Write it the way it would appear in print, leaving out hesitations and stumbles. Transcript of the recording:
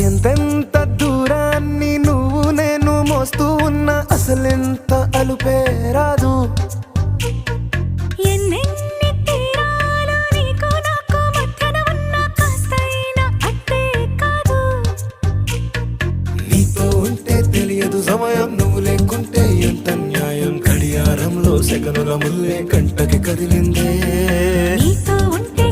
ఎంతెంత దూరాన్ని నువ్వు నేను మోస్తూ ఉన్నా అసలెంత అలుపే రాదు. ఎన్నెన్ని తీరాలు నీకు నాకు మధ్యన ఉన్న కాస్తైనా అట్టే కాదు. నీతో ఉంటే తెలియదు సమయం, నువ్వు లేకుంటే ఎంత న్యాయం. గడియారంలో సెకనుల ముల్లే కంటకి కదిలిందే. నీతో ఉంటే